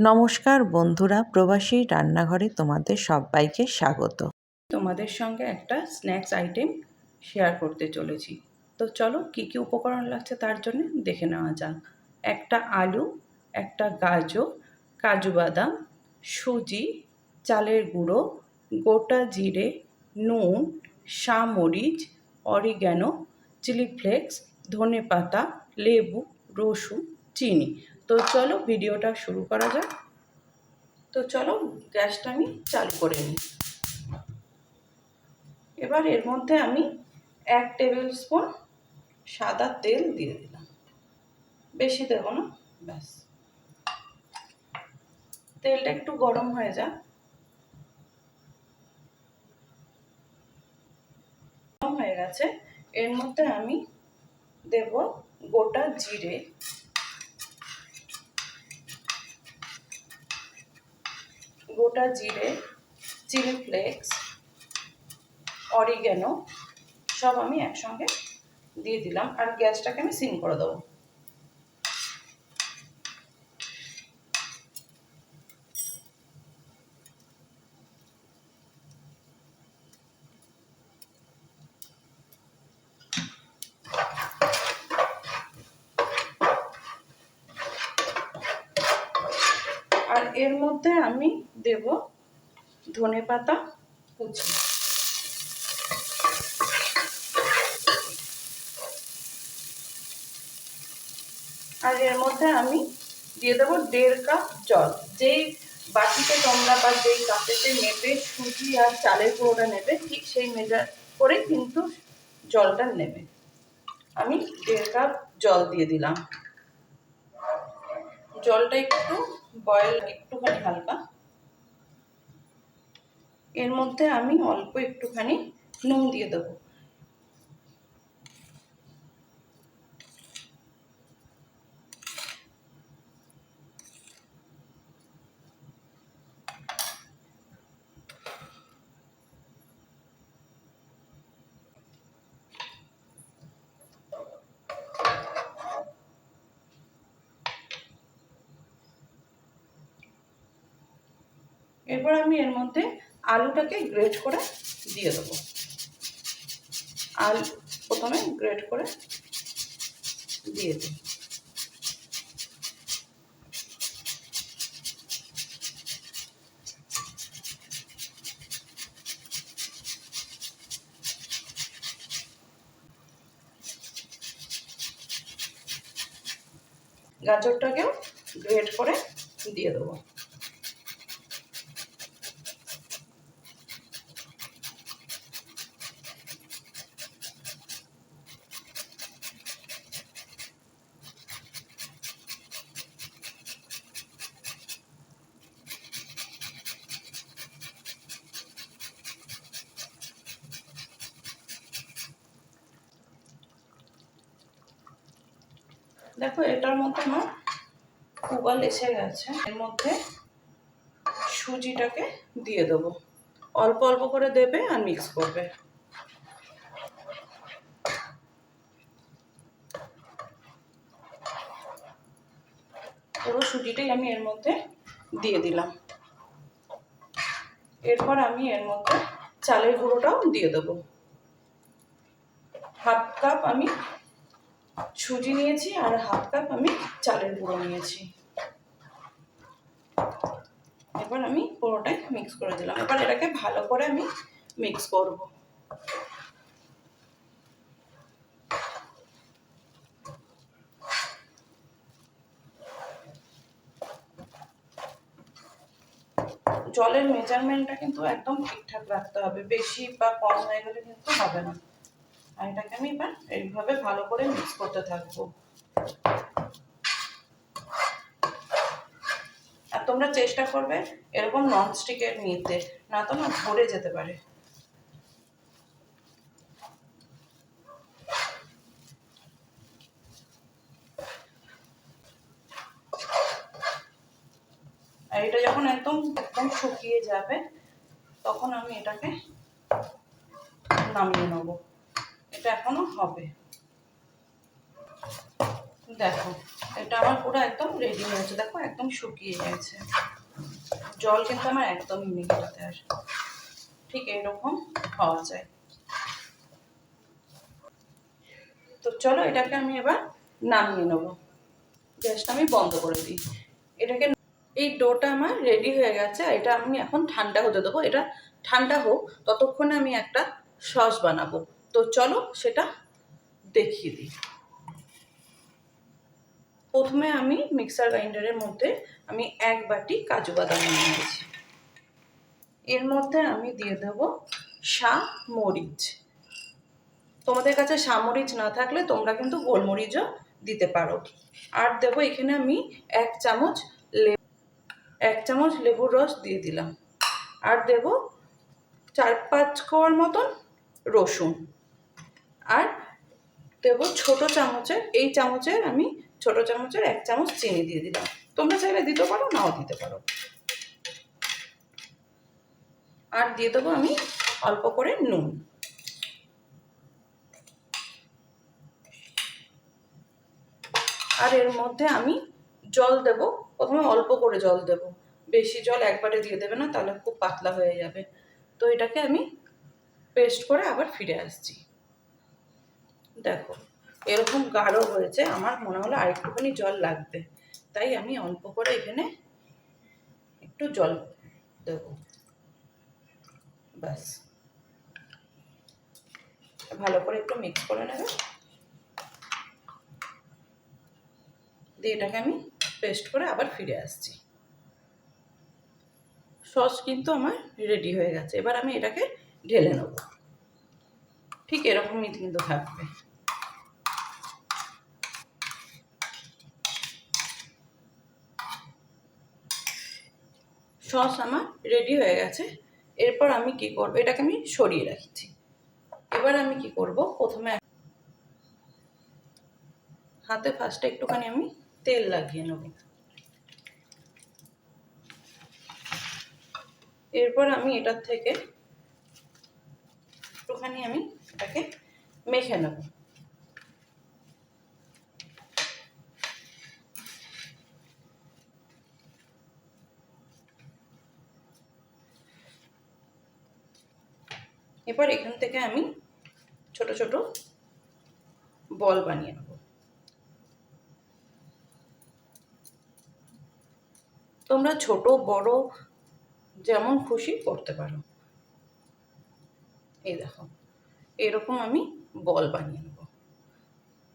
নমস্কার বন্ধুরা, প্রবাসী রান্নাঘরে তোমাদের সবাইকে স্বাগত। তোমাদের সঙ্গে একটা স্ন্যাক্স আইটেম শেয়ার করতে চলেছি। তো চলো কী কী উপকরণ লাগছে তার জন্য দেখে নেওয়া যাক। একটা আলু, একটা গাজর, কাজু বাদাম, সুজি, চালের গুঁড়ো, গোটা জিরে, নুন, মরিচ, অরিগ্যানো, চিলি ফ্লেক্স, ধনেপাতা, লেবু, রসুন, চিনি। তো চলো ভিডিওটা শুরু করা যাক। তো চলো গ্যাসটা আমি চালু করে নিই। এবার এর মধ্যে আমি 1 টেবিল স্পুন সাদা তেল দিয়ে দিলাম, বেশি দেব না, ব্যাস। তেলটা একটু গরম হয়ে যাক। গরম হয়ে গেছে, এর মধ্যে আমি দেব গোটা জিরে, চিলি ফ্লেক্স, অরিগ্যানো সব আমি একসঙ্গে দিয়ে দিলাম। আর গ্যাসটাকে আমি সিম করে দেবো। আর এর মধ্যে আমি দেব ধনেপাতা কুচি। আর এর মধ্যে আমি দিয়ে দেবো 1.5 কাপ জল। যেই বাটিতে তোমরা বা যেই কাপেতে নেবে সুজি আর চালের গুঁড়োটা নেবে, ঠিক সেই মেজার করে কিন্তু জলটা নেবে। আমি 1.5 কাপ জল দিয়ে দিলাম। জলটা একটু বয়েল, একটুখানি হালকা। এর মধ্যে আমি অল্প একটুখানি নুন দিয়ে দেবো। এরপর আমি এর মধ্যে আলুটাকে গ্রেট করে দিয়ে দেবো। আলু প্রথমে গ্রেট করে দিয়ে দিই। গাজরটাকেও গ্রেট করে দিয়ে দেবো। দেখো এটার মধ্যে আমার উবাল এসে গেছে। এর মধ্যে সুজিটাকে দিয়ে দেবো। অল্প অল্প করে দেবে আর মিক্স করবে। পুরো সুজিটাই আমি এর মধ্যে দিয়ে দিলাম। এরপর আমি এর মধ্যে চালের গুঁড়োটাও দিয়ে দেবো। 1/2 কাপ আমি সুজি নিয়েছি আর 1/2 কাপ আমি চালের গুঁড়ো নিয়েছি। এবার আমি পুরোটাই মিক্স করে দিলাম। এবার এটাকে ভালো করে আমি মিক্স করব। জলের মেজারমেন্টটা কিন্তু একদম ঠিকঠাক রাখতে হবে, বেশি বা কম হয়ে গেলে কিন্তু হবে না। আর এটাকে আমি এবার এইভাবে ভালো করে মিক্স করতে থাকবো। আর তোমরা চেষ্টা করবে এরকম ননস্টিকের নিতে, না তো না ধরে যেতে পারে। আর এটা যখন একদম একদম শুকিয়ে যাবে তখন আমি এটাকে নামিয়ে নেব। এটা এখনো হবে। দেখো এটা আমার পুরো একদম রেডি হয়েছে, দেখো একদম শুকিয়ে গেছে, জল কিন্তু আমার একদমই নেই এটাতে আর। ঠিক এরকম হওয়া যায়। তো চলো এটাকে আমি এবার নামিয়ে নেবো, গ্যাসটা আমি বন্ধ করে দিই। এটাকে, এই ডোটা আমার রেডি হয়ে গেছে, এটা আমি এখন ঠান্ডা হতে দেবো। এটা ঠান্ডা হোক, ততক্ষণে আমি একটা সস বানাবো। তো চলো সেটা দেখিয়ে দিই। প্রথমে আমি মিক্সার গ্রাইন্ডারের মধ্যে আমি 1 বাটি কাজু বাদাম নিয়েছি। এর মধ্যে আমি দিয়ে দেব মরিচ। তোমাদের কাছে মরিচ না থাকলে তোমরা কিন্তু গোলমরিচও দিতে পারো। আর দেবো এখানে আমি 1 চামচ লেবুর রস দিয়ে দিলাম। আর দেব 4-5 কোয়ার মতন রসুন। আর দেব ছোট চামচের, এই চামচের আমি ছোট চামচের 1 চামচ চিনি দিয়ে দিলাম। তোমরা চাইলে দিতে পারো, নাও দিতে পারো। আর দিয়ে দেবো আমি অল্প করে নুন। আর এর মধ্যে আমি জল দেব, প্রথমে অল্প করে জল দেব, বেশি জল একবারে দিয়ে দেবে না, তাহলে খুব পাতলা হয়ে যাবে। তো এটাকে আমি পেস্ট করে আবার ফিরে আসছি। দেখো এরকম গাঢ় হয়েছে, আমার মনে হলো আরেকটুখানি জল লাগবে, তাই আমি অল্প করে এখানে একটু জল দেব। ব্যাস, ভালো করে একটু মিক্স করে নেবে, দিয়ে এটাকে আমি পেস্ট করে আবার ফিরে আসছি। সস কিন্তু আমার রেডি হয়ে গেছে, এবার আমি এটাকে ঢেলে নেব। ঠিক এরকমই কিন্তু থাকবে। সস আমার রেডি হয়ে গেছে। এরপর আমি কি করব, এটাকে আমি সরিয়ে রাখছি। এবার আমি কি করব, প্রথমে হাতে ফার্স্টে একটুখানি আমি তেল লাগিয়ে নেব। এরপর আমি এটার থেকে একটুখানি আমি এটাকে মেখে নেব। এবার এখান থেকে আমি ছোট ছোট বল বানিয়ে নেব। তোমরা ছোট বড় যেমন খুশি করতে পারো। এই দেখো এরকম আমি বল বানিয়ে নেব।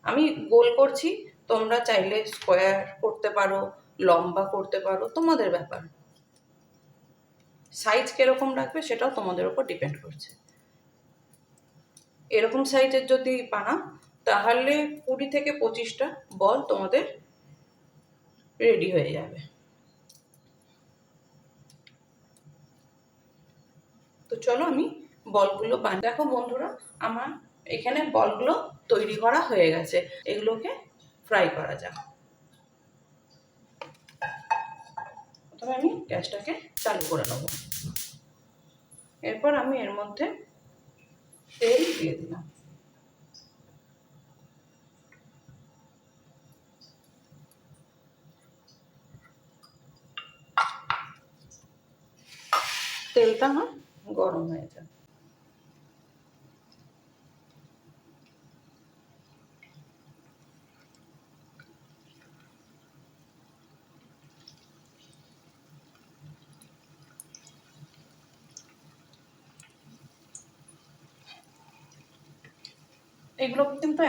আমি গোল করছি, তোমরা চাইলে স্কোয়ার করতে পারো, লম্বা করতে পারো, তোমাদের ব্যাপার। সাইজ কিরকম রাখবে সেটাও তোমাদের উপর ডিপেন্ড করছে। এরকম সাইজের যদি বানাও তাহলে 20 থেকে 25টা বল তোমাদের রেডি হয়ে যাবে। তো চলো আমি বলগুলো দেখো বন্ধুরা, আমার এখানে বলগুলো তৈরি করা হয়ে গেছে। এগুলোকে ফ্রাই করা যাক। প্রথমে আমি গ্যাসটাকে চালু করে নেব। এরপর আমি এর মধ্যে তেল দিয়ে দিলাম। তেলটা আমার গরম হয়ে যাবে। এগুলো কিন্তু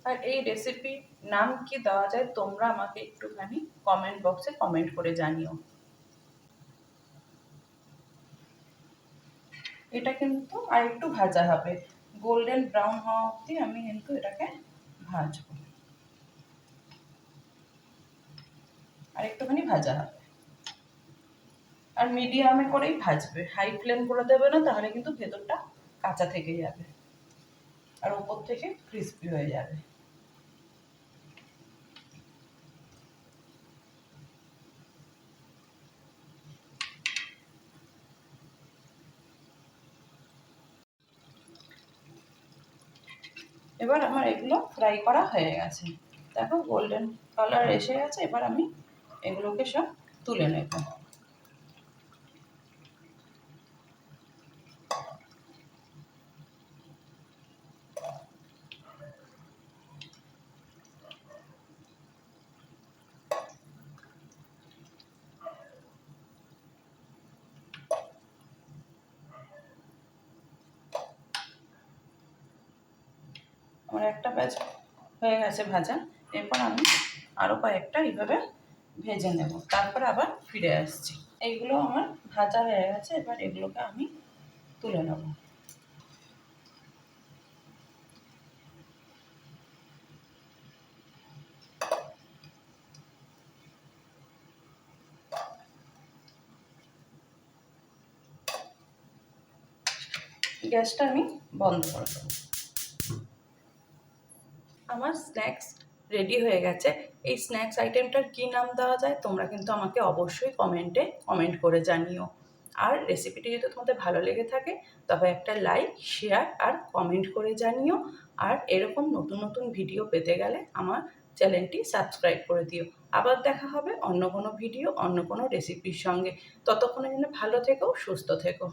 আর এই রেসিপির নাম কি দেওয়া যায় তোমরা আমাকে একটুখানি কমেন্ট বক্সে কমেন্ট করে জানিও। এটা কিন্তু আর একটু ভাজা হবে, গোল্ডেন ব্রাউন হওয়া অবধি আমি কিন্তু এটাকে ভাজবো, আর একটুখানি ভাজা হবে। আর মিডিয়ামে করেই ভাজবে, হাই ফ্লেম করে দেবে না, তাহলে কিন্তু ভেতরটা কাঁচা থেকে যাবে আর উপর থেকে ক্রিস্পি হয়ে যাবে। এবার আমার এগুলো ফ্রাই করা হয়ে গেছে, দেখো গোল্ডেন কালার এসে গেছে। এবার আমি এগুলোকে সব তুলে নেব। আমার একটা ব্যাচ হয়ে গেছে ভাজা, এরপর আমি আরও কয়েকটা এইভাবে ভেজে নেব, তারপরে আবার ফিরে আসছি। এইগুলো আমার ভাজা হয়ে গেছে, এবার এগুলোকে আমি তুলে নেব। গ্যাসটা আমি বন্ধ করে দেবো। আমার স্ন্যাক্স রেডি হয়ে গেছে। এই স্ন্যাক্স আইটেমটার কী নাম দেওয়া যায় তোমরা কিন্তু আমাকে অবশ্যই কমেন্টে কমেন্ট করে জানিও। আর রেসিপিটি যদি তোমাদের ভালো লেগে থাকে তবে একটা লাইক, শেয়ার আর কমেন্ট করে জানিও। আর এরকম নতুন নতুন ভিডিও পেতে গেলে আমার চ্যানেলটি সাবস্ক্রাইব করে দিও। আবার দেখা হবে অন্য কোনো ভিডিও, অন্য কোনো রেসিপির সঙ্গে। ততক্ষণের জন্য ভালো থেকো, সুস্থ থেকো।